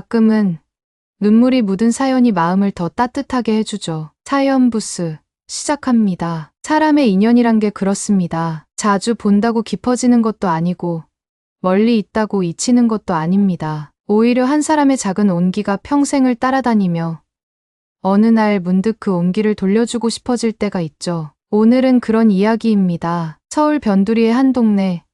가끔은 눈물이 묻은 사연이 마음을 더 따뜻하게 해주죠. 사연 부스 시작합니다. 사람의 인연이란 게 그렇습니다. 자주 본다고 깊어지는 것도 아니고 멀리 있다고 잊히는 것도 아닙니다. 오히려 한 사람의 작은 온기가 평생을 따라다니며 어느 날 문득 그 온기를 돌려주고 싶어질 때가 있죠. 오늘은 그런 이야기입니다. 서울 변두리의 한 동네.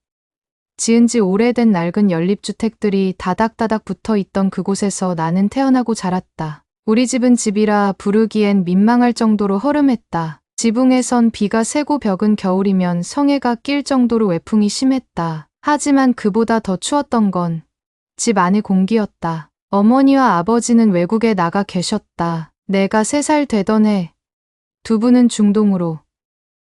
지은 지 오래된 낡은 연립주택들이 다닥다닥 붙어 있던 그곳에서 나는 태어나고 자랐다. 우리 집은 집이라 부르기엔 민망할 정도로 허름했다. 지붕에선 비가 새고 벽은 겨울이면 성에가 낄 정도로 외풍이 심했다. 하지만 그보다 더 추웠던 건 집 안의 공기였다. 어머니와 아버지는 외국에 나가 계셨다. 내가 3살 되던 해 두 분은 중동으로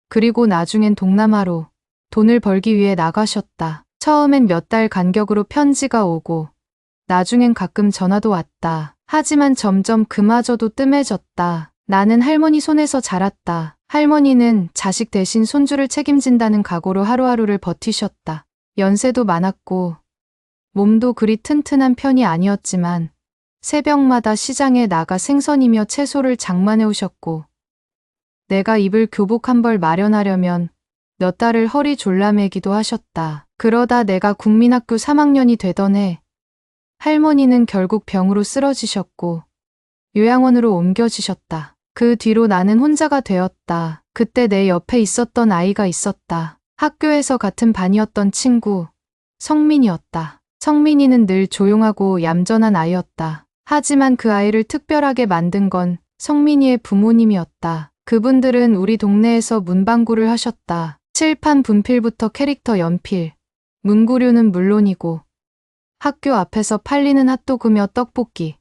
그리고 나중엔 동남아로 돈을 벌기 위해 나가셨다. 처음엔 몇 달 간격으로 편지가 오고 나중엔 가끔 전화도 왔다. 하지만 점점 그마저도 뜸해졌다. 나는 할머니 손에서 자랐다. 할머니는 자식 대신 손주를 책임진다는 각오로 하루하루를 버티셨다. 연세도 많았고 몸도 그리 튼튼한 편이 아니었지만 새벽마다 시장에 나가 생선이며 채소를 장만해 오셨고 내가 입을 교복 한 벌 마련하려면 몇 달을 허리 졸라매기도 하셨다. 그러다 내가 국민학교 3학년이 되던 해 할머니는 결국 병으로 쓰러지셨고 요양원으로 옮겨지셨다. 그 뒤로 나는 혼자가 되었다. 그때 내 옆에 있었던 아이가 있었다. 학교에서 같은 반이었던 친구 성민이었다. 성민이는 늘 조용하고 얌전한 아이였다. 하지만 그 아이를 특별하게 만든 건 성민이의 부모님이었다. 그분들은 우리 동네에서 문방구를 하셨다. 칠판 분필부터 캐릭터 연필, 문구류는 물론이고 학교 앞에서 팔리는 핫도그며 떡볶이,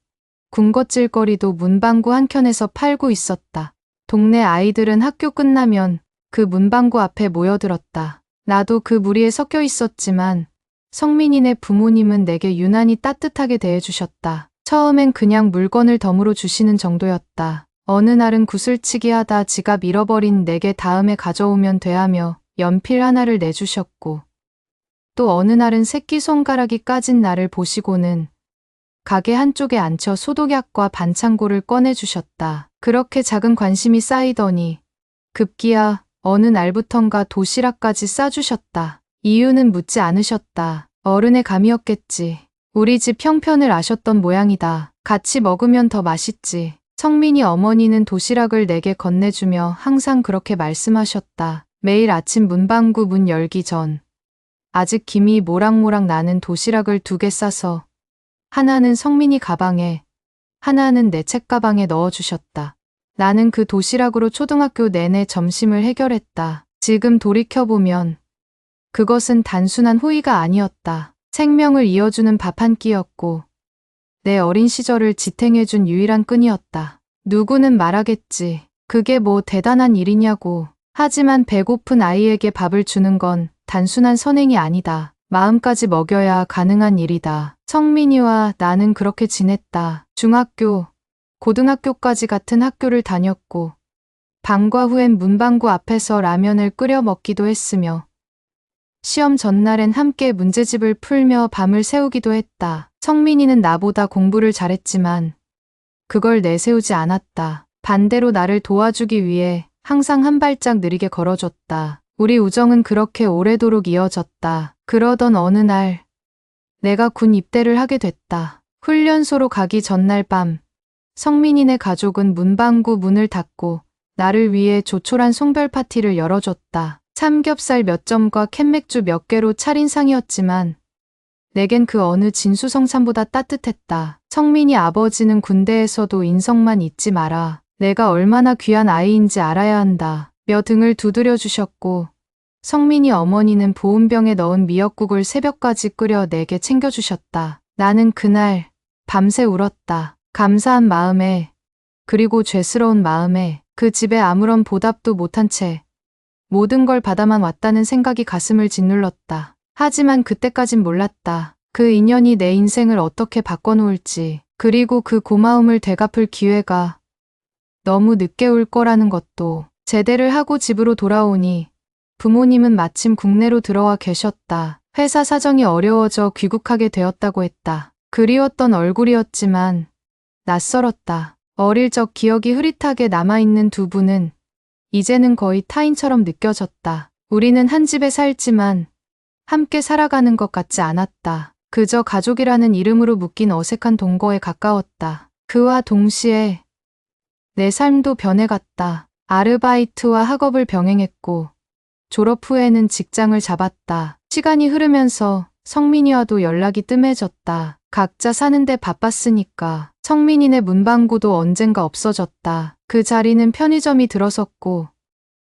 군것질거리도 문방구 한켠에서 팔고 있었다. 동네 아이들은 학교 끝나면 그 문방구 앞에 모여들었다. 나도 그 무리에 섞여 있었지만 성민이네 부모님은 내게 유난히 따뜻하게 대해주셨다. 처음엔 그냥 물건을 덤으로 주시는 정도였다. 어느 날은 구슬치기 하다 지갑 잃어버린 내게 다음에 가져오면 돼 하며 연필 하나를 내주셨고 또 어느 날은 새끼손가락이 까진 나를 보시고는 가게 한쪽에 앉혀 소독약과 반창고를 꺼내주셨다. 그렇게 작은 관심이 쌓이더니 급기야 어느 날부턴가 도시락까지 싸주셨다. 이유는 묻지 않으셨다. 어른의 감이었겠지. 우리 집 형편을 아셨던 모양이다. 같이 먹으면 더 맛있지. 성민이 어머니는 도시락을 내게 건네주며 항상 그렇게 말씀하셨다. 매일 아침 문방구 문 열기 전 아직 김이 모락모락 나는 도시락을 2개 싸서 하나는 성민이 가방에 하나는 내 책가방에 넣어주셨다. 나는 그 도시락으로 초등학교 내내 점심을 해결했다. 지금 돌이켜보면 그것은 단순한 호의가 아니었다. 생명을 이어주는 밥 한 끼였고 내 어린 시절을 지탱해준 유일한 끈이었다. 누구는 말하겠지. 그게 뭐 대단한 일이냐고. 하지만 배고픈 아이에게 밥을 주는 건 단순한 선행이 아니다. 마음까지 먹여야 가능한 일이다. 성민이와 나는 그렇게 지냈다. 중학교, 고등학교까지 같은 학교를 다녔고 방과 후엔 문방구 앞에서 라면을 끓여 먹기도 했으며 시험 전날엔 함께 문제집을 풀며 밤을 새우기도 했다. 성민이는 나보다 공부를 잘했지만 그걸 내세우지 않았다. 반대로 나를 도와주기 위해 항상 한 발짝 느리게 걸어줬다. 우리 우정은 그렇게 오래도록 이어졌다. 그러던 어느 날 내가 군 입대를 하게 됐다. 훈련소로 가기 전날 밤 성민이네 가족은 문방구 문을 닫고 나를 위해 조촐한 송별 파티를 열어줬다. 삼겹살 몇 점과 캔맥주 몇 개로 차린 상이었지만 내겐 그 어느 진수성찬보다 따뜻했다. 성민이 아버지는 군대에서도 인성만 잊지 마라. 내가 얼마나 귀한 아이인지 알아야 한다. 며 등을 두드려 주셨고 성민이 어머니는 보온병에 넣은 미역국을 새벽까지 끓여 내게 챙겨주셨다. 나는 그날 밤새 울었다. 감사한 마음에 그리고 죄스러운 마음에 그 집에 아무런 보답도 못한 채 모든 걸 받아만 왔다는 생각이 가슴을 짓눌렀다. 하지만 그때까진 몰랐다. 그 인연이 내 인생을 어떻게 바꿔놓을지, 그리고 그 고마움을 되갚을 기회가 너무 늦게 올 거라는 것도. 제대를 하고 집으로 돌아오니 부모님은 마침 국내로 들어와 계셨다. 회사 사정이 어려워져 귀국하게 되었다고 했다. 그리웠던 얼굴이었지만 낯설었다. 어릴 적 기억이 흐릿하게 남아있는 두 분은 이제는 거의 타인처럼 느껴졌다. 우리는 한 집에 살지만 함께 살아가는 것 같지 않았다. 그저 가족이라는 이름으로 묶인 어색한 동거에 가까웠다. 그와 동시에 내 삶도 변해갔다. 아르바이트와 학업을 병행했고 졸업 후에는 직장을 잡았다. 시간이 흐르면서 성민이와도 연락이 뜸해졌다. 각자 사는데 바빴으니까. 성민이네 문방구도 언젠가 없어졌다. 그 자리는 편의점이 들어섰고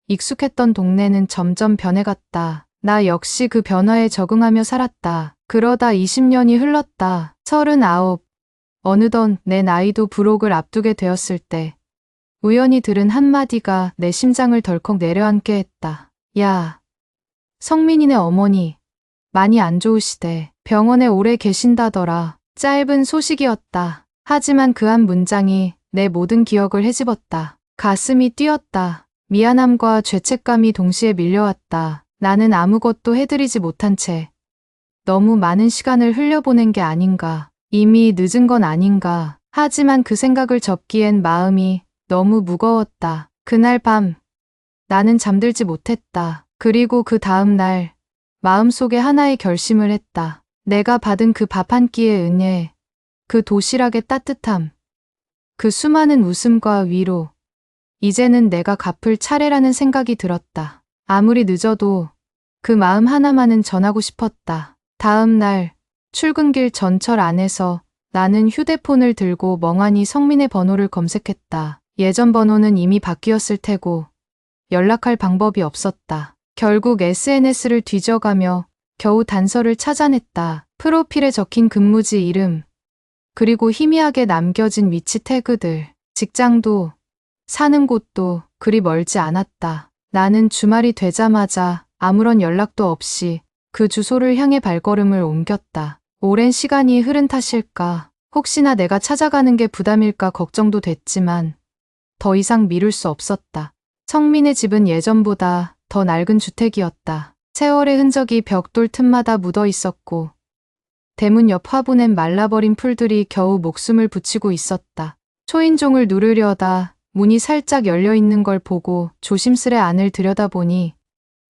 익숙했던 동네는 점점 변해갔다. 나 역시 그 변화에 적응하며 살았다. 그러다 20년이 흘렀다. 39. 어느덧 내 나이도 불혹을 앞두게 되었을 때 우연히 들은 한마디가 내 심장을 덜컥 내려앉게 했다. 야, 성민이네 어머니 많이 안 좋으시대. 병원에 오래 계신다더라. 짧은 소식이었다. 하지만 그 한 문장이 내 모든 기억을 헤집었다. 가슴이 뛰었다. 미안함과 죄책감이 동시에 밀려왔다. 나는 아무것도 해드리지 못한 채 너무 많은 시간을 흘려보낸 게 아닌가. 이미 늦은 건 아닌가. 하지만 그 생각을 접기엔 마음이 너무 무거웠다. 그날 밤 나는 잠들지 못했다. 그리고 그 다음 날 마음속에 하나의 결심을 했다. 내가 받은 그 밥 한 끼의 은혜, 그 도시락의 따뜻함, 그 수많은 웃음과 위로, 이제는 내가 갚을 차례라는 생각이 들었다. 아무리 늦어도 그 마음 하나만은 전하고 싶었다. 다음 날 출근길 전철 안에서 나는 휴대폰을 들고 멍하니 성민의 번호를 검색했다. 예전 번호는 이미 바뀌었을 테고 연락할 방법이 없었다. 결국 SNS를 뒤져가며 겨우 단서를 찾아냈다. 프로필에 적힌 근무지 이름, 그리고 희미하게 남겨진 위치 태그들. 직장도 사는 곳도 그리 멀지 않았다. 나는 주말이 되자마자 아무런 연락도 없이 그 주소를 향해 발걸음을 옮겼다. 오랜 시간이 흐른 탓일까, 혹시나 내가 찾아가는 게 부담일까 걱정도 됐지만 더 이상 미룰 수 없었다. 성민의 집은 예전보다 더 낡은 주택이었다. 세월의 흔적이 벽돌 틈마다 묻어 있었고 대문 옆 화분엔 말라버린 풀들이 겨우 목숨을 붙이고 있었다. 초인종을 누르려다 문이 살짝 열려 있는 걸 보고 조심스레 안을 들여다보니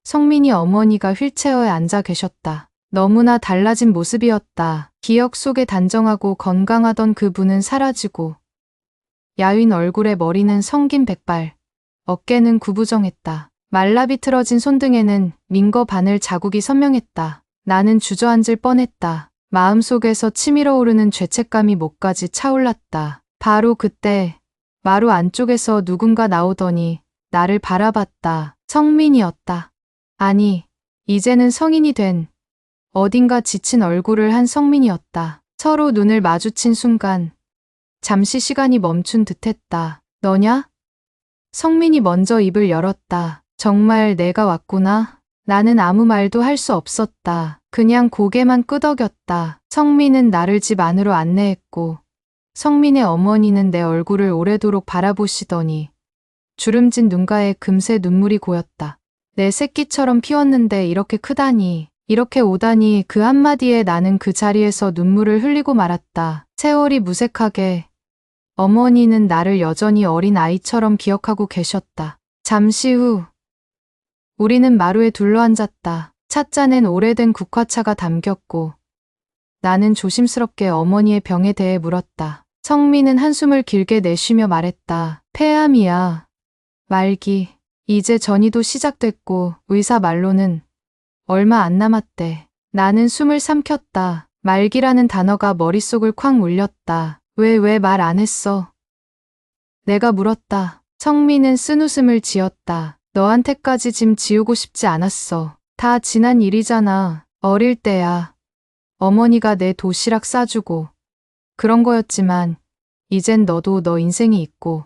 성민이 어머니가 휠체어에 앉아 계셨다. 너무나 달라진 모습이었다. 기억 속에 단정하고 건강하던 그분은 사라지고 야윈 얼굴에 머리는 성긴 백발, 어깨는 구부정했다. 말라비틀어진 손등에는 민거 바늘 자국이 선명했다. 나는 주저앉을 뻔했다. 마음속에서 치밀어 오르는 죄책감이 목까지 차올랐다. 바로 그때 마루 안쪽에서 누군가 나오더니 나를 바라봤다. 성민이었다. 아니, 이제는 성인이 된 어딘가 지친 얼굴을 한 성민이었다. 서로 눈을 마주친 순간 잠시 시간이 멈춘 듯했다. 너냐? 성민이 먼저 입을 열었다. 정말 내가 왔구나. 나는 아무 말도 할 수 없었다. 그냥 고개만 끄덕였다. 성민은 나를 집 안으로 안내했고 성민의 어머니는 내 얼굴을 오래도록 바라보시더니 주름진 눈가에 금세 눈물이 고였다. 내 새끼처럼 키웠는데 이렇게 크다니, 이렇게 오다니. 그 한마디에 나는 그 자리에서 눈물을 흘리고 말았다. 세월이 무색하게 어머니는 나를 여전히 어린 아이처럼 기억하고 계셨다. 잠시 후 우리는 마루에 둘러앉았다. 찻잔엔 오래된 국화차가 담겼고 나는 조심스럽게 어머니의 병에 대해 물었다. 성민은 한숨을 길게 내쉬며 말했다. 폐암이야. 말기. 이제 전이도 시작됐고 의사 말로는 얼마 안 남았대. 나는 숨을 삼켰다. 말기라는 단어가 머릿속을 쾅 울렸다. 왜 말 안 했어? 내가 물었다. 성민은 쓴웃음을 지었다. 너한테까지 짐 지우고 싶지 않았어. 다 지난 일이잖아. 어릴 때야 어머니가 내 도시락 싸주고 그런 거였지만 이젠 너도 너 인생이 있고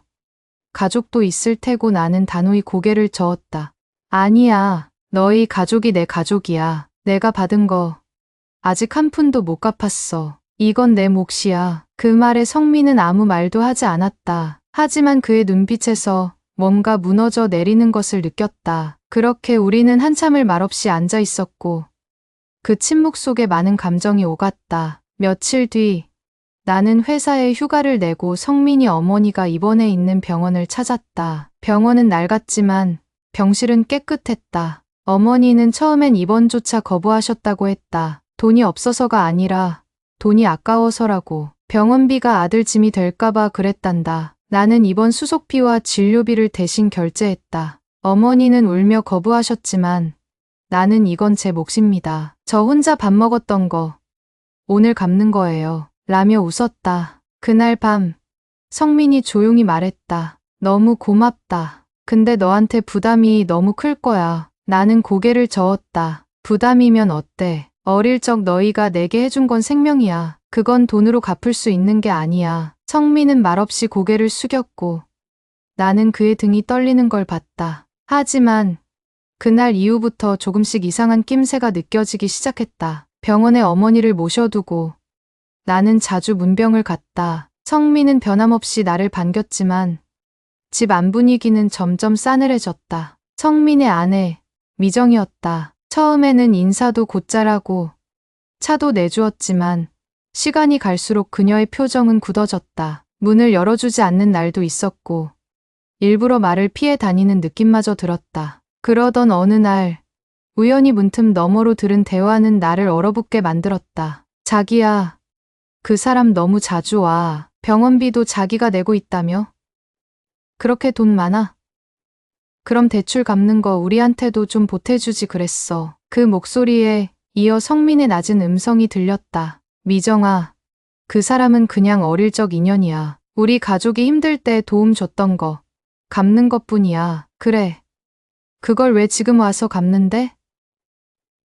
가족도 있을 테고. 나는 단호히 고개를 저었다. 아니야. 너희 가족이 내 가족이야. 내가 받은 거 아직 한 푼도 못 갚았어. 이건 내 몫이야. 그 말에 성민은 아무 말도 하지 않았다. 하지만 그의 눈빛에서 뭔가 무너져 내리는 것을 느꼈다. 그렇게 우리는 한참을 말없이 앉아 있었고 그 침묵 속에 많은 감정이 오갔다. 며칠 뒤 나는 회사에 휴가를 내고 성민이 어머니가 입원해 있는 병원을 찾았다. 병원은 낡았지만 병실은 깨끗했다. 어머니는 처음엔 입원조차 거부하셨다고 했다. 돈이 없어서가 아니라 돈이 아까워서라고. 병원비가 아들 짐이 될까봐 그랬단다. 나는 입원 수속비와 진료비를 대신 결제했다. 어머니는 울며 거부하셨지만 나는 이건 제 몫입니다. 저 혼자 밥 먹었던 거 오늘 갚는 거예요. 라며 웃었다. 그날 밤 성민이 조용히 말했다. 너무 고맙다. 근데 너한테 부담이 너무 클 거야. 나는 고개를 저었다. 부담이면 어때? 어릴 적 너희가 내게 해준 건 생명이야. 그건 돈으로 갚을 수 있는 게 아니야. 성민은 말없이 고개를 숙였고 나는 그의 등이 떨리는 걸 봤다. 하지만 그날 이후부터 조금씩 이상한 낌새가 느껴지기 시작했다. 병원에 어머니를 모셔두고 나는 자주 문병을 갔다. 성민은 변함없이 나를 반겼지만 집 안 분위기는 점점 싸늘해졌다. 성민의 아내 미정이었다. 처음에는 인사도 곧잘하고 차도 내주었지만 시간이 갈수록 그녀의 표정은 굳어졌다. 문을 열어주지 않는 날도 있었고 일부러 말을 피해 다니는 느낌마저 들었다. 그러던 어느 날 우연히 문틈 너머로 들은 대화는 나를 얼어붙게 만들었다. 자기야, 그 사람 너무 자주 와. 병원비도 자기가 내고 있다며? 그렇게 돈 많아? 그럼 대출 갚는 거 우리한테도 좀 보태주지 그랬어. 그 목소리에 이어 성민의 낮은 음성이 들렸다. 미정아, 그 사람은 그냥 어릴 적 인연이야. 우리 가족이 힘들 때 도움 줬던 거 갚는 것뿐이야. 그래. 그걸 왜 지금 와서 갚는데?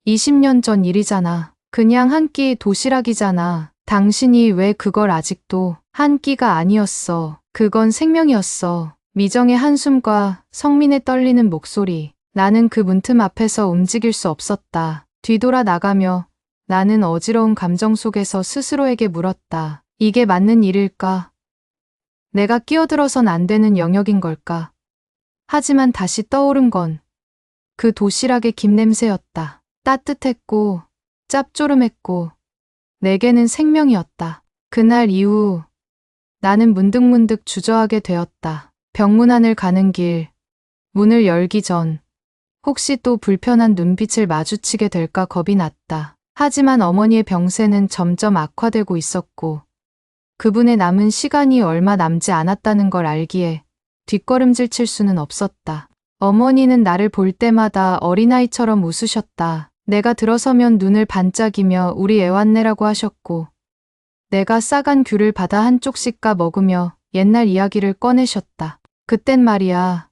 20년 전 일이잖아. 그냥 한 끼 도시락이잖아. 당신이 왜 그걸 아직도 한 끼가 아니었어. 그건 생명이었어. 미정의 한숨과 성민의 떨리는 목소리. 나는 그 문틈 앞에서 움직일 수 없었다. 뒤돌아 나가며 나는 어지러운 감정 속에서 스스로에게 물었다. 이게 맞는 일일까? 내가 끼어들어선 안 되는 영역인 걸까? 하지만 다시 떠오른 건 그 도시락의 김 냄새였다. 따뜻했고 짭조름했고 내게는 생명이었다. 그날 이후 나는 문득문득 주저하게 되었다. 병문안을 가는 길, 문을 열기 전 혹시 또 불편한 눈빛을 마주치게 될까 겁이 났다. 하지만 어머니의 병세는 점점 악화되고 있었고 그분의 남은 시간이 얼마 남지 않았다는 걸 알기에 뒷걸음질 칠 수는 없었다. 어머니는 나를 볼 때마다 어린아이처럼 웃으셨다. 내가 들어서면 눈을 반짝이며 우리 애완내라고 하셨고 내가 싸간 귤을 받아 한 쪽씩 까 먹으며 옛날 이야기를 꺼내셨다. 그땐 말이야.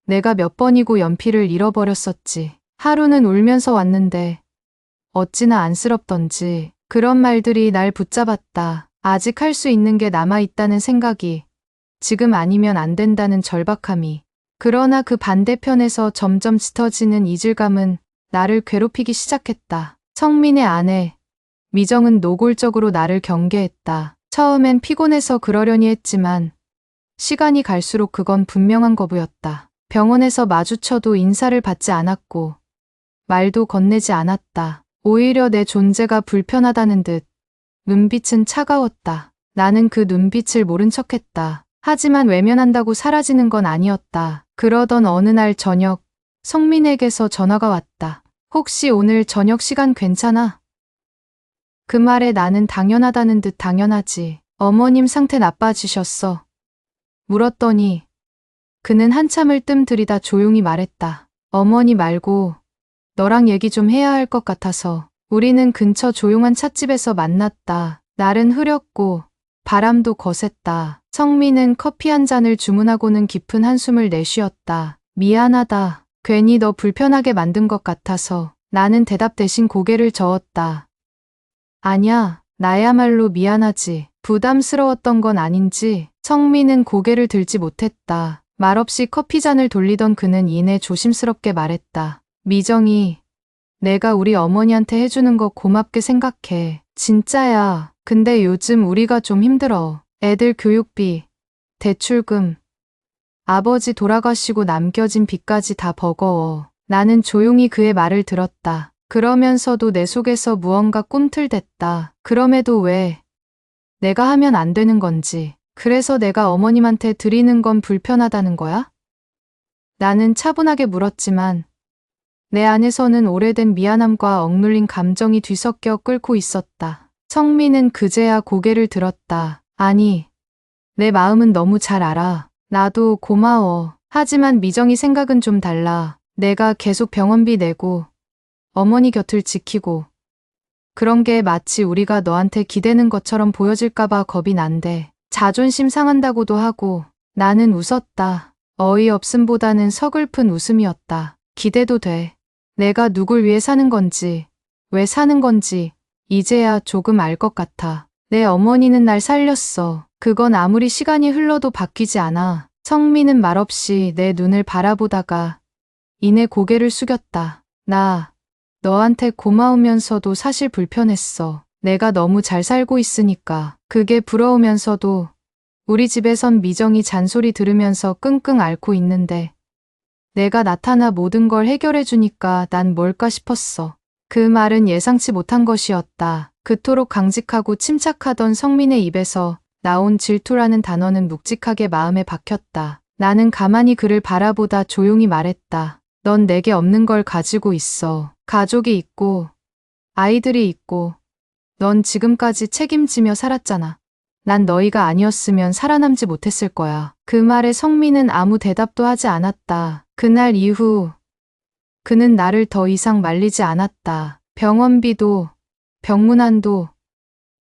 내가 몇 번이고 연필을 잃어버렸었지. 하루는 울면서 왔는데 어찌나 안쓰럽던지 그런 말들이 날 붙잡았다. 아직 할 수 있는 게 남아있다는 생각이 지금 아니면 안 된다는 절박함이 그러나 그 반대편에서 점점 짙어지는 이질감은 나를 괴롭히기 시작했다. 성민의 아내 미정은 노골적으로 나를 경계했다. 처음엔 피곤해서 그러려니 했지만 시간이 갈수록 그건 분명한 거부였다. 병원에서 마주쳐도 인사를 받지 않았고 말도 건네지 않았다. 오히려 내 존재가 불편하다는 듯 눈빛은 차가웠다. 나는 그 눈빛을 모른 척했다. 하지만 외면한다고 사라지는 건 아니었다. 그러던 어느 날 저녁 성민에게서 전화가 왔다. 혹시 오늘 저녁 시간 괜찮아? 그 말에 나는 당연하다는 듯 당연하지. 어머님 상태 나빠지셨어? 물었더니 그는 한참을 뜸들이다 조용히 말했다. 어머니 말고 너랑 얘기 좀 해야 할 것 같아서. 우리는 근처 조용한 찻집에서 만났다. 날은 흐렸고 바람도 거셌다. 성민은 커피 한 잔을 주문하고는 깊은 한숨을 내쉬었다. 미안하다. 괜히 너 불편하게 만든 것 같아서. 나는 대답 대신 고개를 저었다. 아냐, 나야말로 미안하지. 부담스러웠던 건 아닌지. 성민은 고개를 들지 못했다. 말없이 커피잔을 돌리던 그는 이내 조심스럽게 말했다. 미정이, 내가 우리 어머니한테 해주는 거 고맙게 생각해. 진짜야. 근데 요즘 우리가 좀 힘들어. 애들 교육비, 대출금, 아버지 돌아가시고 남겨진 빚까지 다 버거워. 나는 조용히 그의 말을 들었다. 그러면서도 내 속에서 무언가 꿈틀댔다. 그럼에도 왜 내가 하면 안 되는 건지, 그래서 내가 어머님한테 드리는 건 불편하다는 거야? 나는 차분하게 물었지만 내 안에서는 오래된 미안함과 억눌린 감정이 뒤섞여 끓고 있었다. 성민은 그제야 고개를 들었다. 아니, 내 마음은 너무 잘 알아. 나도 고마워. 하지만 미정이 생각은 좀 달라. 내가 계속 병원비 내고 어머니 곁을 지키고 그런 게 마치 우리가 너한테 기대는 것처럼 보여질까봐 겁이 난대. 자존심 상한다고도 하고. 나는 웃었다. 어이없음보다는 서글픈 웃음이었다. 기대도 돼. 내가 누굴 위해 사는 건지, 왜 사는 건지 이제야 조금 알 것 같아. 내 어머니는 날 살렸어. 그건 아무리 시간이 흘러도 바뀌지 않아. 성민은 말없이 내 눈을 바라보다가 이내 고개를 숙였다. 나 너한테 고마우면서도 사실 불편했어. 내가 너무 잘 살고 있으니까. 그게 부러우면서도 우리 집에선 미정이 잔소리 들으면서 끙끙 앓고 있는데 내가 나타나 모든 걸 해결해 주니까 난 뭘까 싶었어. 그 말은 예상치 못한 것이었다. 그토록 강직하고 침착하던 성민의 입에서 나온 질투라는 단어는 묵직하게 마음에 박혔다. 나는 가만히 그를 바라보다 조용히 말했다. 넌 내게 없는 걸 가지고 있어. 가족이 있고 아이들이 있고 넌 지금까지 책임지며 살았잖아. 난 너희가 아니었으면 살아남지 못했을 거야. 그 말에 성민은 아무 대답도 하지 않았다. 그날 이후 그는 나를 더 이상 말리지 않았다. 병원비도, 병문안도,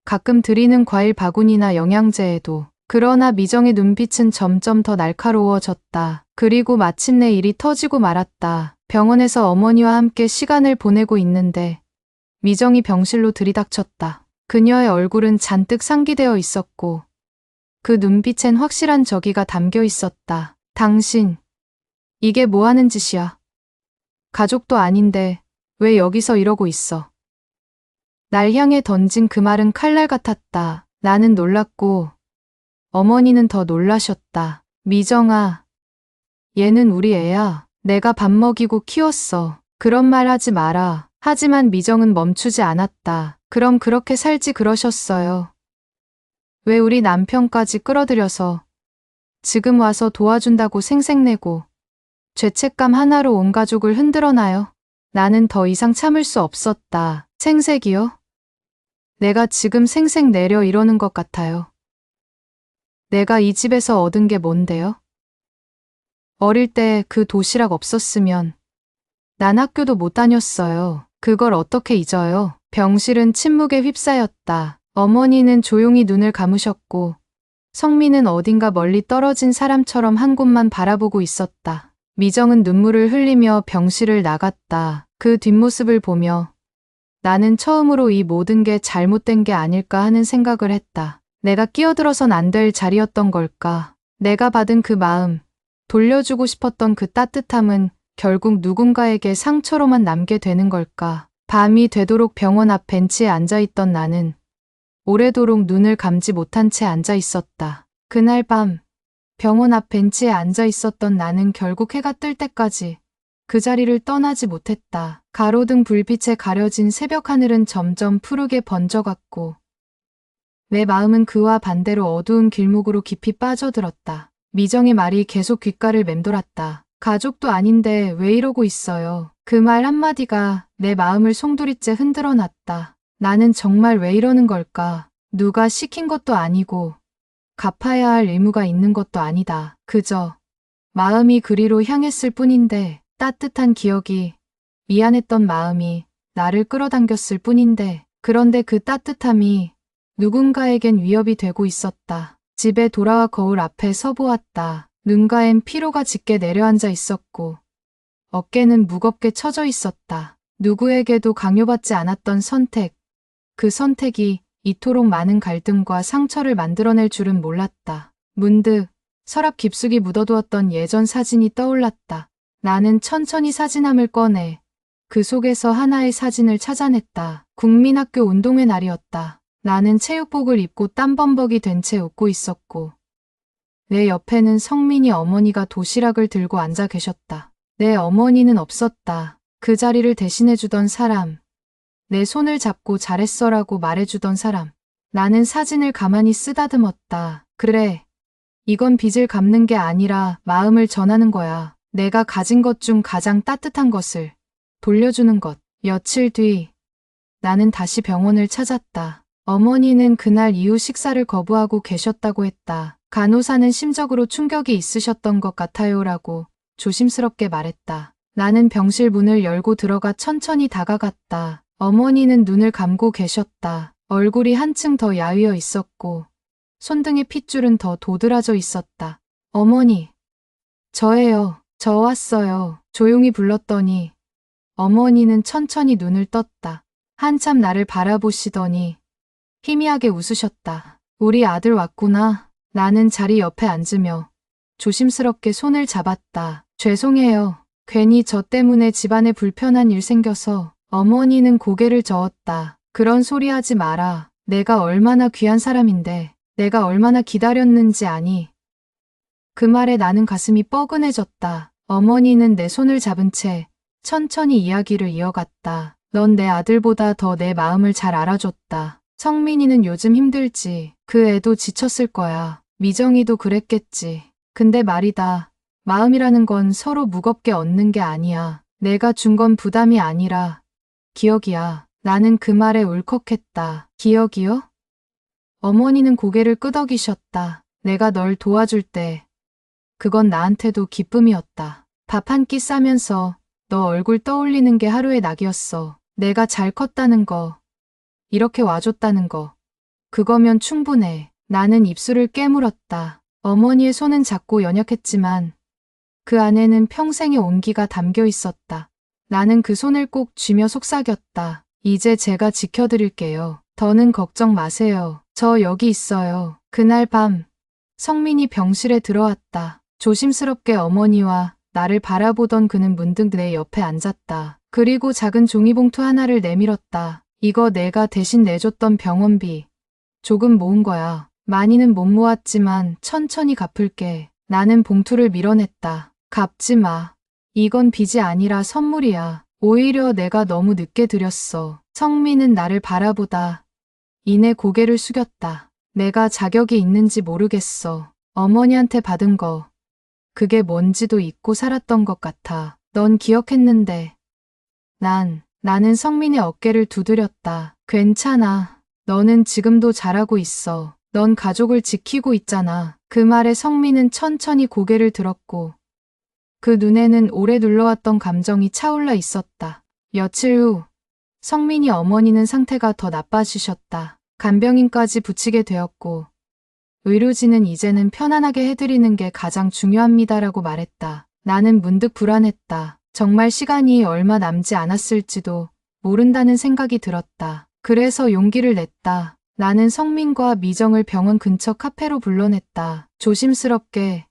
가끔 드리는 과일 바구니나 영양제에도. 그러나 미정의 눈빛은 점점 더 날카로워졌다. 그리고 마침내 일이 터지고 말았다. 병원에서 어머니와 함께 시간을 보내고 있는데 미정이 병실로 들이닥쳤다. 그녀의 얼굴은 잔뜩 상기되어 있었고 그 눈빛엔 확실한 저기가 담겨 있었다. 당신, 이게 뭐 하는 짓이야? 가족도 아닌데 왜 여기서 이러고 있어? 날 향해 던진 그 말은 칼날 같았다. 나는 놀랐고 어머니는 더 놀라셨다. 미정아, 얘는 우리 애야. 내가 밥 먹이고 키웠어. 그런 말 하지 마라. 하지만 미정은 멈추지 않았다. 그럼 그렇게 살지 그러셨어요. 왜 우리 남편까지 끌어들여서 지금 와서 도와준다고 생색내고 죄책감 하나로 온 가족을 흔들어놔요. 나는 더 이상 참을 수 없었다. 생색이요? 내가 지금 생색 내려 이러는 것 같아요. 내가 이 집에서 얻은 게 뭔데요? 어릴 때 그 도시락 없었으면 난 학교도 못 다녔어요. 그걸 어떻게 잊어요? 병실은 침묵에 휩싸였다. 어머니는 조용히 눈을 감으셨고 성민은 어딘가 멀리 떨어진 사람처럼 한 곳만 바라보고 있었다. 미정은 눈물을 흘리며 병실을 나갔다. 그 뒷모습을 보며 나는 처음으로 이 모든 게 잘못된 게 아닐까 하는 생각을 했다. 내가 끼어들어선 안 될 자리였던 걸까? 내가 받은 그 마음, 돌려주고 싶었던 그 따뜻함은 결국 누군가에게 상처로만 남게 되는 걸까? 밤이 되도록 병원 앞 벤치에 앉아있던 나는 오래도록 눈을 감지 못한 채 앉아 있었다. 그날 밤 병원 앞 벤치에 앉아 있었던 나는 결국 해가 뜰 때까지 그 자리를 떠나지 못했다. 가로등 불빛에 가려진 새벽 하늘은 점점 푸르게 번져갔고 내 마음은 그와 반대로 어두운 길목으로 깊이 빠져들었다. 미정의 말이 계속 귓가를 맴돌았다. 가족도 아닌데 왜 이러고 있어요. 그 말 한마디가 내 마음을 송두리째 흔들어 놨다. 나는 정말 왜 이러는 걸까? 누가 시킨 것도 아니고 갚아야 할 의무가 있는 것도 아니다. 그저 마음이 그리로 향했을 뿐인데 따뜻한 기억이 미안했던 마음이 나를 끌어당겼을 뿐인데 그런데 그 따뜻함이 누군가에겐 위협이 되고 있었다. 집에 돌아와 거울 앞에 서보았다. 눈가엔 피로가 짙게 내려앉아 있었고 어깨는 무겁게 처져 있었다. 누구에게도 강요받지 않았던 선택. 그 선택이 이토록 많은 갈등과 상처를 만들어낼 줄은 몰랐다. 문득 서랍 깊숙이 묻어두었던 예전 사진이 떠올랐다. 나는 천천히 사진함을 꺼내 그 속에서 하나의 사진을 찾아냈다. 국민학교 운동회 날이었다. 나는 체육복을 입고 땀범벅이 된 채 웃고 있었고 내 옆에는 성민이 어머니가 도시락을 들고 앉아 계셨다. 내 어머니는 없었다. 그 자리를 대신해주던 사람, 내 손을 잡고 잘했어라고 말해주던 사람. 나는 사진을 가만히 쓰다듬었다. 그래. 이건 빚을 갚는 게 아니라 마음을 전하는 거야. 내가 가진 것 중 가장 따뜻한 것을 돌려주는 것. 며칠 뒤 나는 다시 병원을 찾았다. 어머니는 그날 이후 식사를 거부하고 계셨다고 했다. 간호사는 심적으로 충격이 있으셨던 것 같아요라고 조심스럽게 말했다. 나는 병실 문을 열고 들어가 천천히 다가갔다. 어머니는 눈을 감고 계셨다. 얼굴이 한층 더 야위어 있었고 손등의 핏줄은 더 도드라져 있었다. 어머니, 저예요. 저 왔어요. 조용히 불렀더니 어머니는 천천히 눈을 떴다. 한참 나를 바라보시더니 희미하게 웃으셨다. 우리 아들 왔구나. 나는 자리 옆에 앉으며 조심스럽게 손을 잡았다. 죄송해요. 괜히 저 때문에 집안에 불편한 일 생겨서. 어머니는 고개를 저었다. 그런 소리 하지 마라. 내가 얼마나 귀한 사람인데, 내가 얼마나 기다렸는지 아니. 그 말에 나는 가슴이 뻐근해졌다. 어머니는 내 손을 잡은 채 천천히 이야기를 이어갔다. 넌 내 아들보다 더 내 마음을 잘 알아줬다. 성민이는 요즘 힘들지. 그 애도 지쳤을 거야. 미정이도 그랬겠지. 근데 말이다. 마음이라는 건 서로 무겁게 얻는 게 아니야. 내가 준 건 부담이 아니라 기억이야. 나는 그 말에 울컥했다. 기억이요? 어머니는 고개를 끄덕이셨다. 내가 널 도와줄 때 그건 나한테도 기쁨이었다. 밥 한 끼 싸면서 너 얼굴 떠올리는 게 하루의 낙이었어. 내가 잘 컸다는 거, 이렇게 와줬다는 거. 그거면 충분해. 나는 입술을 깨물었다. 어머니의 손은 작고 연약했지만 그 안에는 평생의 온기가 담겨 있었다. 나는 그 손을 꼭 쥐며 속삭였다. 이제 제가 지켜드릴게요. 더는 걱정 마세요. 저 여기 있어요. 그날 밤 성민이 병실에 들어왔다. 조심스럽게 어머니와 나를 바라보던 그는 문득 내 옆에 앉았다. 그리고 작은 종이봉투 하나를 내밀었다. 이거 내가 대신 내줬던 병원비. 조금 모은 거야. 많이는 못 모았지만 천천히 갚을게. 나는 봉투를 밀어냈다. 갚지 마. 이건 빚이 아니라 선물이야. 오히려 내가 너무 늦게 드렸어. 성민은 나를 바라보다 이내 고개를 숙였다. 내가 자격이 있는지 모르겠어. 어머니한테 받은 거. 그게 뭔지도 잊고 살았던 것 같아. 넌 기억했는데. 나는 성민의 어깨를 두드렸다. 괜찮아. 너는 지금도 잘하고 있어. 넌 가족을 지키고 있잖아. 그 말에 성민은 천천히 고개를 들었고 그 눈에는 오래 눌러왔던 감정이 차올라 있었다. 며칠 후 성민이 어머니는 상태가 더 나빠지셨다. 간병인까지 붙이게 되었고 의료진은 이제는 편안하게 해드리는 게 가장 중요합니다라고 말했다. 나는 문득 불안했다. 정말 시간이 얼마 남지 않았을지도 모른다는 생각이 들었다. 그래서 용기를 냈다. 나는 성민과 미정을 병원 근처 카페로 불러냈다. 조심스럽게,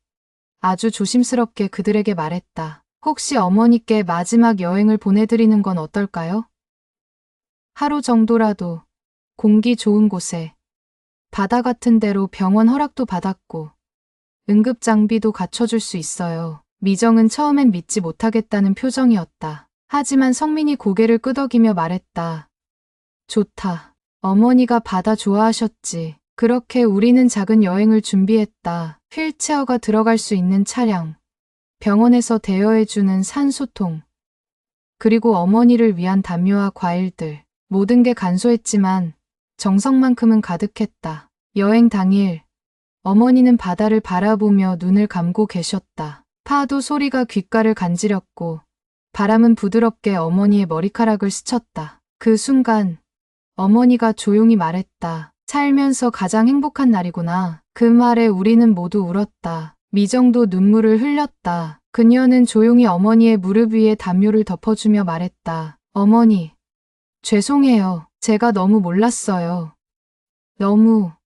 아주 조심스럽게 그들에게 말했다. 혹시 어머니께 마지막 여행을 보내드리는 건 어떨까요? 하루 정도라도 공기 좋은 곳에, 바다 같은 데로 병원 허락도 받았고 응급 장비도 갖춰줄 수 있어요. 미정은 처음엔 믿지 못하겠다는 표정이었다. 하지만 성민이 고개를 끄덕이며 말했다. 좋다. 어머니가 바다 좋아하셨지. 그렇게 우리는 작은 여행을 준비했다. 휠체어가 들어갈 수 있는 차량, 병원에서 대여해주는 산소통, 그리고 어머니를 위한 담요와 과일들. 모든 게 간소했지만 정성만큼은 가득했다. 여행 당일, 어머니는 바다를 바라보며 눈을 감고 계셨다. 파도 소리가 귓가를 간지렸고 바람은 부드럽게 어머니의 머리카락을 스쳤다. 그 순간 어머니가 조용히 말했다. 살면서 가장 행복한 날이구나. 그 말에 우리는 모두 울었다. 미정도 눈물을 흘렸다. 그녀는 조용히 어머니의 무릎 위에 담요를 덮어주며 말했다. 어머니, 죄송해요. 제가 너무 몰랐어요.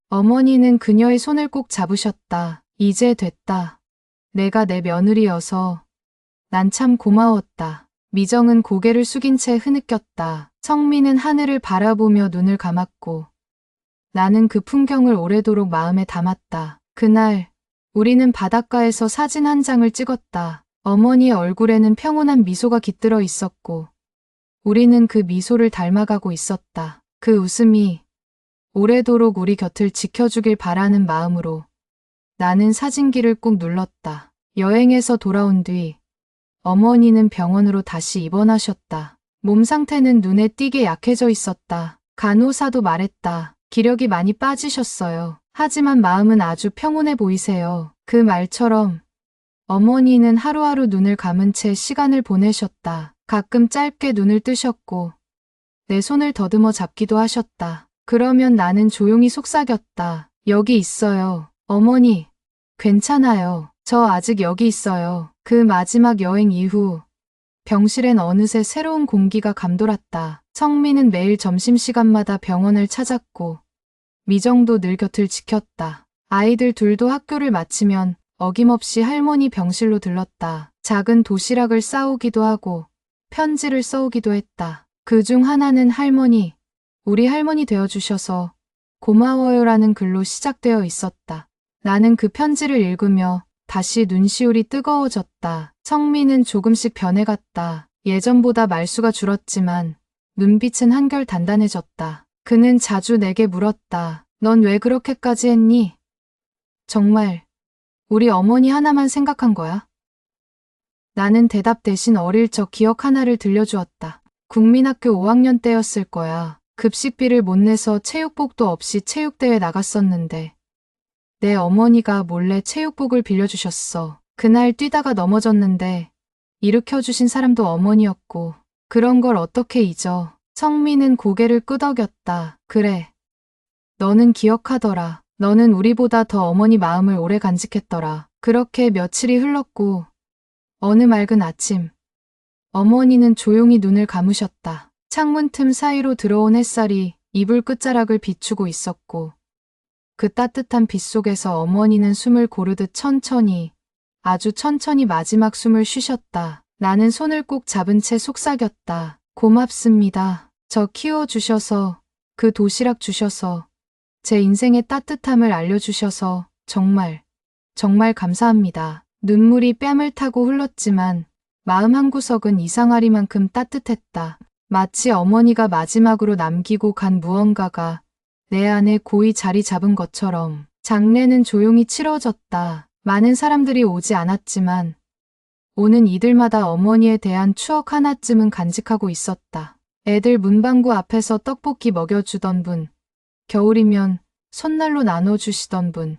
어머니는 그녀의 손을 꼭 잡으셨다. 이제 됐다. 내가 내 며느리여서 난 참 고마웠다. 미정은 고개를 숙인 채 흐느꼈다. 성민은 하늘을 바라보며 눈을 감았고 나는 그 풍경을 오래도록 마음에 담았다. 그날 우리는 바닷가에서 사진 한 장을 찍었다. 어머니의 얼굴에는 평온한 미소가 깃들어 있었고 우리는 그 미소를 닮아가고 있었다. 그 웃음이 오래도록 우리 곁을 지켜주길 바라는 마음으로 나는 사진기를 꾹 눌렀다. 여행에서 돌아온 뒤 어머니는 병원으로 다시 입원하셨다. 몸 상태는 눈에 띄게 약해져 있었다. 간호사도 말했다. 기력이 많이 빠지셨어요. 하지만 마음은 아주 평온해 보이세요. 그 말처럼 어머니는 하루하루 눈을 감은 채 시간을 보내셨다. 가끔 짧게 눈을 뜨셨고 내 손을 더듬어 잡기도 하셨다. 그러면 나는 조용히 속삭였다. 여기 있어요. 어머니, 괜찮아요. 저 아직 여기 있어요. 그 마지막 여행 이후 병실엔 어느새 새로운 공기가 감돌았다. 성민은 매일 점심시간마다 병원을 찾았고 미정도 늘 곁을 지켰다. 아이들 둘도 학교를 마치면 어김없이 할머니 병실로 들렀다. 작은 도시락을 싸오기도 하고 편지를 써오기도 했다. 그중 하나는 할머니, 우리 할머니 되어주셔서 고마워요라는 글로 시작되어 있었다. 나는 그 편지를 읽으며 다시 눈시울이 뜨거워졌다. 성민은 조금씩 변해갔다. 예전보다 말수가 줄었지만 눈빛은 한결 단단해졌다. 그는 자주 내게 물었다. 넌 왜 그렇게까지 했니? 정말 우리 어머니 하나만 생각한 거야? 나는 대답 대신 어릴 적 기억 하나를 들려주었다. 국민학교 5학년 때였을 거야. 급식비를 못 내서 체육복도 없이 체육대회 나갔었는데 내 어머니가 몰래 체육복을 빌려주셨어. 그날 뛰다가 넘어졌는데 일으켜주신 사람도 어머니였고 그런 걸 어떻게 잊어. 성민은 고개를 끄덕였다. 그래. 너는 기억하더라. 너는 우리보다 더 어머니 마음을 오래 간직했더라. 그렇게 며칠이 흘렀고 어느 맑은 아침 어머니는 조용히 눈을 감으셨다. 창문 틈 사이로 들어온 햇살이 이불 끝자락을 비추고 있었고 그 따뜻한 빛 속에서 어머니는 숨을 고르듯 천천히, 아주 천천히 마지막 숨을 쉬셨다. 나는 손을 꼭 잡은 채 속삭였다. 고맙습니다. 저 키워주셔서, 그 도시락 주셔서, 제 인생의 따뜻함을 알려주셔서 정말, 정말 감사합니다. 눈물이 뺨을 타고 흘렀지만 마음 한구석은 이상하리만큼 따뜻했다. 마치 어머니가 마지막으로 남기고 간 무언가가 내 안에 고이 자리 잡은 것처럼. 장례는 조용히 치러졌다. 많은 사람들이 오지 않았지만 오는 이들마다 어머니에 대한 추억 하나쯤은 간직하고 있었다. 애들 문방구 앞에서 떡볶이 먹여주던 분, 겨울이면 손난로 나눠주시던 분,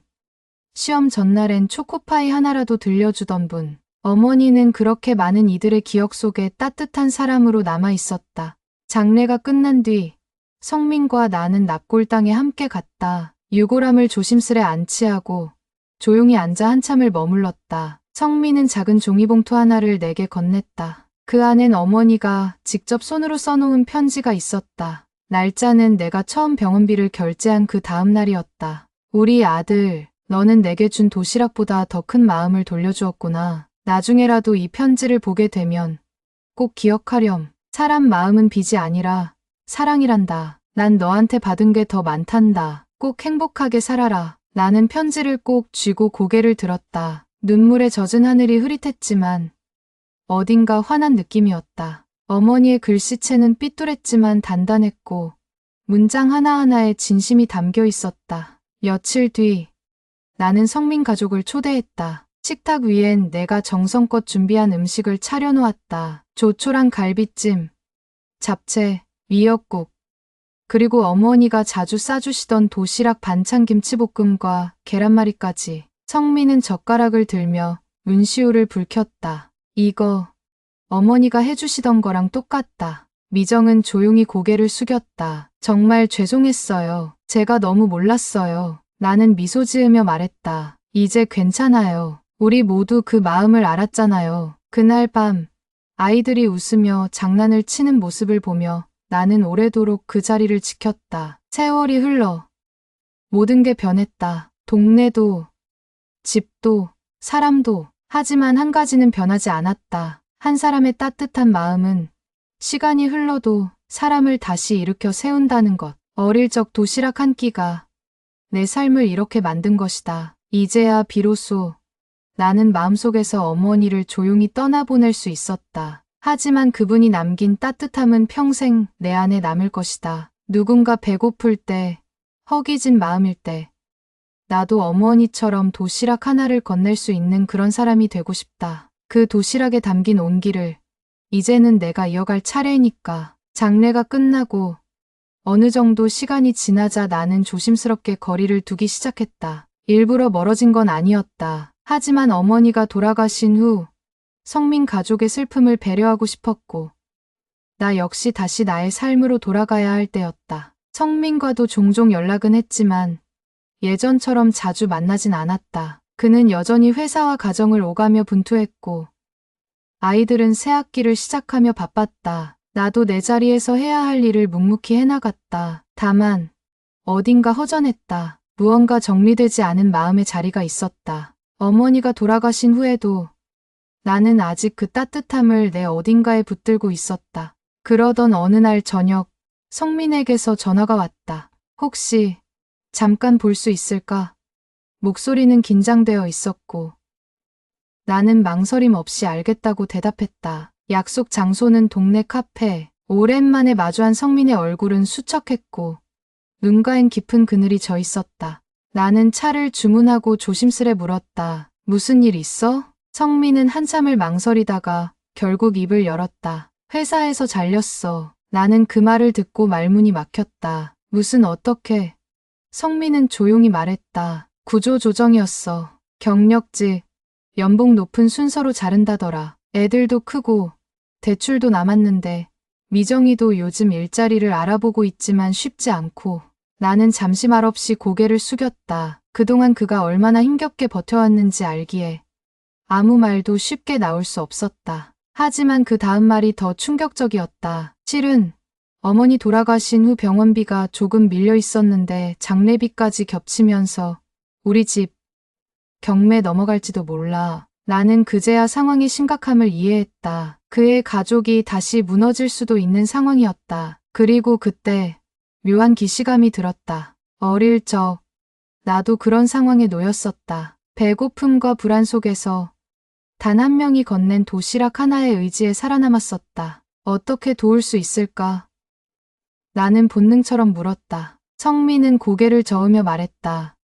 시험 전날엔 초코파이 하나라도 들려주던 분. 어머니는 그렇게 많은 이들의 기억 속에 따뜻한 사람으로 남아 있었다. 장례가 끝난 뒤 성민과 나는 납골당에 함께 갔다. 유골함을 조심스레 안치하고 조용히 앉아 한참을 머물렀다. 성민은 작은 종이봉투 하나를 내게 건넸다. 그 안엔 어머니가 직접 손으로 써놓은 편지가 있었다. 날짜는 내가 처음 병원비를 결제한 그 다음 날이었다. 우리 아들, 너는 내게 준 도시락보다 더 큰 마음을 돌려주었구나. 나중에라도 이 편지를 보게 되면 꼭 기억하렴. 사람 마음은 빚이 아니라 사랑이란다. 난 너한테 받은 게 더 많단다. 꼭 행복하게 살아라. 나는 편지를 꼭 쥐고 고개를 들었다. 눈물에 젖은 하늘이 흐릿했지만 어딘가 환한 느낌이었다. 어머니의 글씨체는 삐뚤했지만 단단했고 문장 하나하나에 진심이 담겨 있었다. 며칠 뒤 나는 성민 가족을 초대했다. 식탁 위엔 내가 정성껏 준비한 음식을 차려놓았다. 조촐한 갈비찜, 잡채, 미역국, 그리고 어머니가 자주 싸주시던 도시락 반찬 김치볶음과 계란말이까지. 성민은 젓가락을 들며 눈시울을 붉혔다. 이거 어머니가 해주시던 거랑 똑같다. 미정은 조용히 고개를 숙였다. 정말 죄송했어요. 제가 너무 몰랐어요. 나는 미소 지으며 말했다. 이제 괜찮아요. 우리 모두 그 마음을 알았잖아요. 그날 밤 아이들이 웃으며 장난을 치는 모습을 보며 나는 오래도록 그 자리를 지켰다. 세월이 흘러 모든 게 변했다. 동네도, 집도, 사람도. 하지만 한 가지는 변하지 않았다. 한 사람의 따뜻한 마음은 시간이 흘러도 사람을 다시 일으켜 세운다는 것. 어릴 적 도시락 한 끼가 내 삶을 이렇게 만든 것이다. 이제야 비로소 나는 마음속에서 어머니를 조용히 떠나보낼 수 있었다. 하지만 그분이 남긴 따뜻함은 평생 내 안에 남을 것이다. 누군가 배고플 때 허기진 마음일 때 나도 어머니처럼 도시락 하나를 건넬 수 있는 그런 사람이 되고 싶다. 그 도시락에 담긴 온기를 이제는 내가 이어갈 차례니까. 장례가 끝나고 어느 정도 시간이 지나자 나는 조심스럽게 거리를 두기 시작했다. 일부러 멀어진 건 아니었다. 하지만 어머니가 돌아가신 후 성민 가족의 슬픔을 배려하고 싶었고 나 역시 다시 나의 삶으로 돌아가야 할 때였다. 성민과도 종종 연락은 했지만 예전처럼 자주 만나진 않았다. 그는 여전히 회사와 가정을 오가며 분투했고 아이들은 새 학기를 시작하며 바빴다. 나도 내 자리에서 해야 할 일을 묵묵히 해나갔다. 다만 어딘가 허전했다. 무언가 정리되지 않은 마음의 자리가 있었다. 어머니가 돌아가신 후에도 나는 아직 그 따뜻함을 내 어딘가에 붙들고 있었다. 그러던 어느 날 저녁 성민에게서 전화가 왔다. 혹시 잠깐 볼 수 있을까? 목소리는 긴장되어 있었고 나는 망설임 없이 알겠다고 대답했다. 약속 장소는 동네 카페. 오랜만에 마주한 성민의 얼굴은 수척했고 눈가엔 깊은 그늘이 져 있었다. 나는 차를 주문하고 조심스레 물었다. 무슨 일 있어? 성민은 한참을 망설이다가 결국 입을 열었다. 회사에서 잘렸어. 나는 그 말을 듣고 말문이 막혔다. 무슨 어떻게? 성민은 조용히 말했다. 구조조정이었어. 경력직, 연봉 높은 순서로 자른다더라. 애들도 크고 대출도 남았는데 미정이도 요즘 일자리를 알아보고 있지만 쉽지 않고. 나는 잠시 말없이 고개를 숙였다. 그동안 그가 얼마나 힘겹게 버텨왔는지 알기에 아무 말도 쉽게 나올 수 없었다. 하지만 그 다음 말이 더 충격적이었다. 실은 어머니 돌아가신 후 병원비가 조금 밀려 있었는데 장례비까지 겹치면서 우리 집 경매 넘어갈지도 몰라. 나는 그제야 상황의 심각함을 이해했다. 그의 가족이 다시 무너질 수도 있는 상황이었다. 그리고 그때 묘한 기시감이 들었다. 어릴 적 나도 그런 상황에 놓였었다. 배고픔과 불안 속에서 단 한 명이 건넨 도시락 하나의 의지에 살아남았었다. 어떻게 도울 수 있을까? 나는 본능처럼 물었다. 성민은 고개를 저으며 말했다.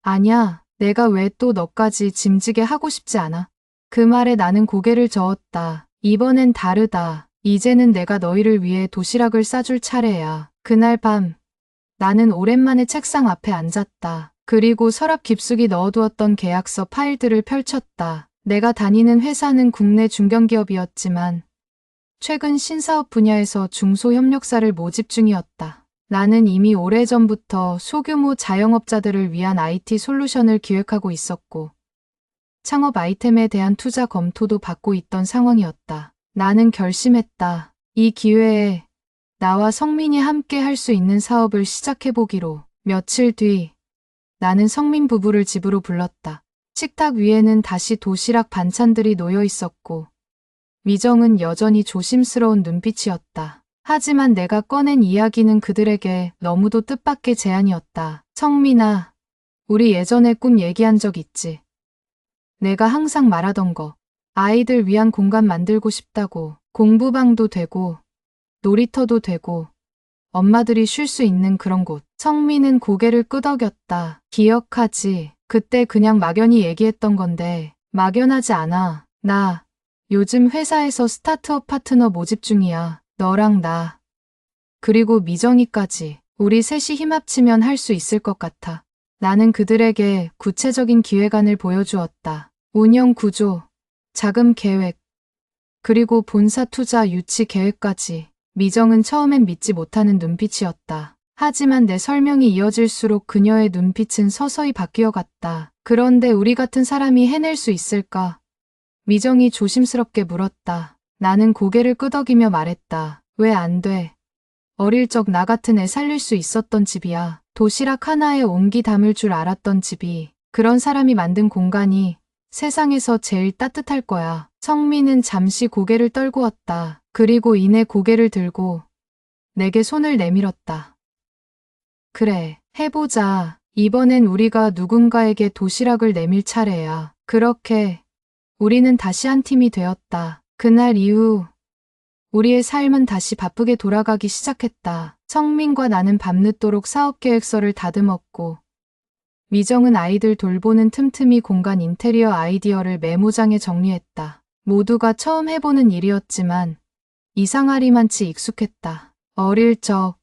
아냐, 내가 왜 또 너까지 짐지게 하고 싶지 않아. 그 말에 나는 고개를 저었다. 이번엔 다르다. 이제는 내가 너희를 위해 도시락을 싸줄 차례야. 그날 밤 나는 오랜만에 책상 앞에 앉았다. 그리고 서랍 깊숙이 넣어두었던 계약서 파일들을 펼쳤다. 내가 다니는 회사는 국내 중견기업이었지만 최근 신사업 분야에서 중소협력사를 모집 중이었다. 나는 이미 오래전부터 소규모 자영업자들을 위한 IT 솔루션을 기획하고 있었고 창업 아이템에 대한 투자 검토도 받고 있던 상황이었다. 나는 결심했다. 이 기회에 나와 성민이 함께 할 수 있는 사업을 시작해보기로. 며칠 뒤 나는 성민 부부를 집으로 불렀다. 식탁 위에는 다시 도시락 반찬들이 놓여 있었고 미정은 여전히 조심스러운 눈빛이었다. 하지만 내가 꺼낸 이야기는 그들에게 너무도 뜻밖의 제안이었다. 성민아, 우리 예전에 꿈 얘기한 적 있지? 내가 항상 말하던 거. 아이들 위한 공간 만들고 싶다고. 공부방도 되고 놀이터도 되고 엄마들이 쉴 수 있는 그런 곳. 성민은 고개를 끄덕였다. 기억하지? 그때 그냥 막연히 얘기했던 건데 막연하지 않아. 나 요즘 회사에서 스타트업 파트너 모집 중이야. 너랑 나 그리고 미정이까지. 우리 셋이 힘 합치면 할 수 있을 것 같아. 나는 그들에게 구체적인 기획안을 보여주었다. 운영 구조, 자금 계획, 그리고 본사 투자 유치 계획까지. 미정은 처음엔 믿지 못하는 눈빛이었다. 하지만 내 설명이 이어질수록 그녀의 눈빛은 서서히 바뀌어 갔다. 그런데 우리 같은 사람이 해낼 수 있을까? 미정이 조심스럽게 물었다. 나는 고개를 끄덕이며 말했다. 왜 안 돼? 어릴 적 나 같은 애 살릴 수 있었던 집이야. 도시락 하나에 온기 담을 줄 알았던 집이. 그런 사람이 만든 공간이 세상에서 제일 따뜻할 거야. 성민은 잠시 고개를 떨구었다. 그리고 이내 고개를 들고 내게 손을 내밀었다. 그래, 해보자. 이번엔 우리가 누군가에게 도시락을 내밀 차례야. 그렇게 우리는 다시 한 팀이 되었다. 그날 이후 우리의 삶은 다시 바쁘게 돌아가기 시작했다. 성민과 나는 밤늦도록 사업계획서를 다듬었고, 미정은 아이들 돌보는 틈틈이 공간 인테리어 아이디어를 메모장에 정리했다. 모두가 처음 해보는 일이었지만 이상하리만치 익숙했다. 어릴 적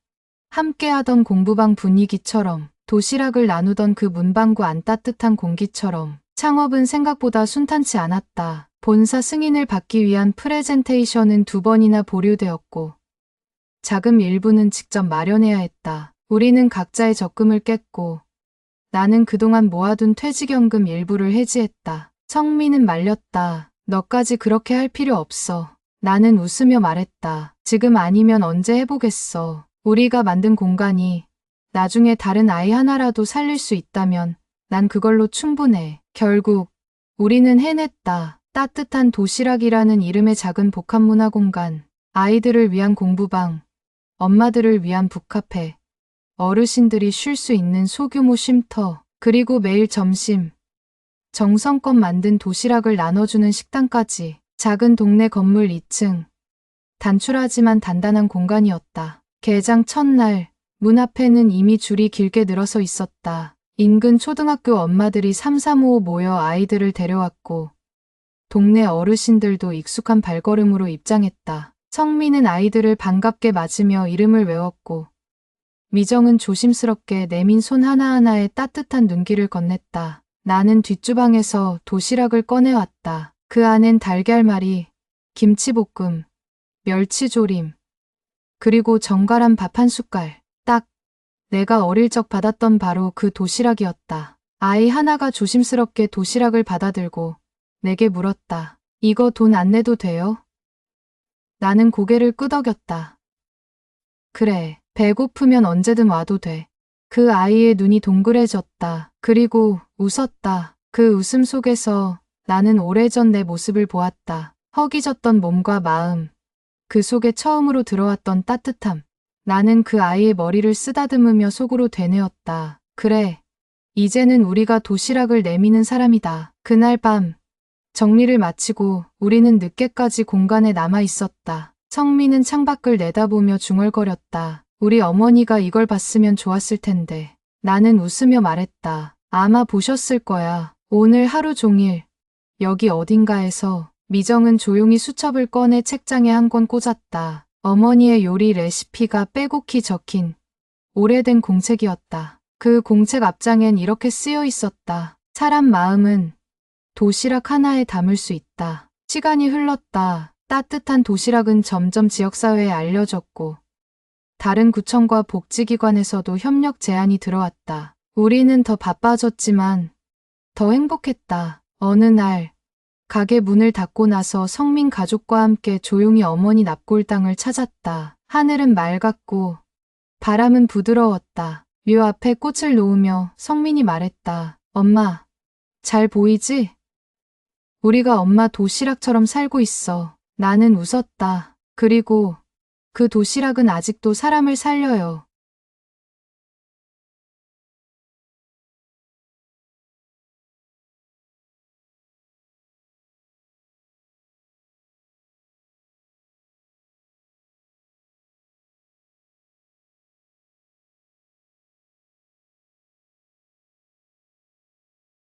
함께하던 공부방 분위기처럼, 도시락을 나누던 그 문방구 안 따뜻한 공기처럼 창업은 생각보다 순탄치 않았다. 본사 승인을 받기 위한 프레젠테이션은 2번이나 보류되었고 자금 일부는 직접 마련해야 했다. 우리는 각자의 적금을 깼고 나는 그동안 모아둔 퇴직연금 일부를 해지했다. 성민은 말렸다. 너까지 그렇게 할 필요 없어. 나는 웃으며 말했다. 지금 아니면 언제 해보겠어. 우리가 만든 공간이 나중에 다른 아이 하나라도 살릴 수 있다면 난 그걸로 충분해. 결국 우리는 해냈다. 따뜻한 도시락이라는 이름의 작은 복합문화 공간, 아이들을 위한 공부방, 엄마들을 위한 북카페, 어르신들이 쉴 수 있는 소규모 쉼터, 그리고 매일 점심 정성껏 만든 도시락을 나눠주는 식당까지. 작은 동네 건물 2층, 단출하지만 단단한 공간이었다. 개장 첫날 문 앞에는 이미 줄이 길게 늘어서 있었다. 인근 초등학교 엄마들이 삼삼오오 모여 아이들을 데려왔고 동네 어르신들도 익숙한 발걸음으로 입장했다. 성민은 아이들을 반갑게 맞으며 이름을 외웠고 미정은 조심스럽게 내민 손 하나하나에 따뜻한 눈길을 건넸다. 나는 뒷주방에서 도시락을 꺼내왔다. 그 안엔 달걀말이, 김치볶음, 멸치조림, 그리고 정갈한 밥 한 숟갈. 딱 내가 어릴 적 받았던 바로 그 도시락이었다. 아이 하나가 조심스럽게 도시락을 받아들고 내게 물었다. 이거 돈 안 내도 돼요? 나는 고개를 끄덕였다. 그래, 배고프면 언제든 와도 돼. 그 아이의 눈이 동그래졌다. 그리고 웃었다. 그 웃음 속에서 나는 오래전 내 모습을 보았다. 허기졌던 몸과 마음, 그 속에 처음으로 들어왔던 따뜻함. 나는 그 아이의 머리를 쓰다듬으며 속으로 되뇌었다. 그래, 이제는 우리가 도시락을 내미는 사람이다. 그날 밤 정리를 마치고 우리는 늦게까지 공간에 남아 있었다. 성민은 창밖을 내다보며 중얼거렸다. 우리 어머니가 이걸 봤으면 좋았을 텐데. 나는 웃으며 말했다. 아마 보셨을 거야. 오늘 하루 종일 여기 어딘가에서. 미정은 조용히 수첩을 꺼내 책장에 한 권 꽂았다. 어머니의 요리 레시피가 빼곡히 적힌 오래된 공책이었다. 그 공책 앞장엔 이렇게 쓰여 있었다. 사람 마음은 도시락 하나에 담을 수 있다. 시간이 흘렀다. 따뜻한 도시락은 점점 지역사회에 알려졌고 다른 구청과 복지기관에서도 협력 제안이 들어왔다. 우리는 더 바빠졌지만 더 행복했다. 어느 날 가게 문을 닫고 나서 성민 가족과 함께 조용히 어머니 납골당을 찾았다. 하늘은 맑았고 바람은 부드러웠다. 묘 앞에 꽃을 놓으며 성민이 말했다. 엄마, 잘 보이지? 우리가 엄마 도시락처럼 살고 있어. 나는 웃었다. 그리고 그 도시락은 아직도 사람을 살려요.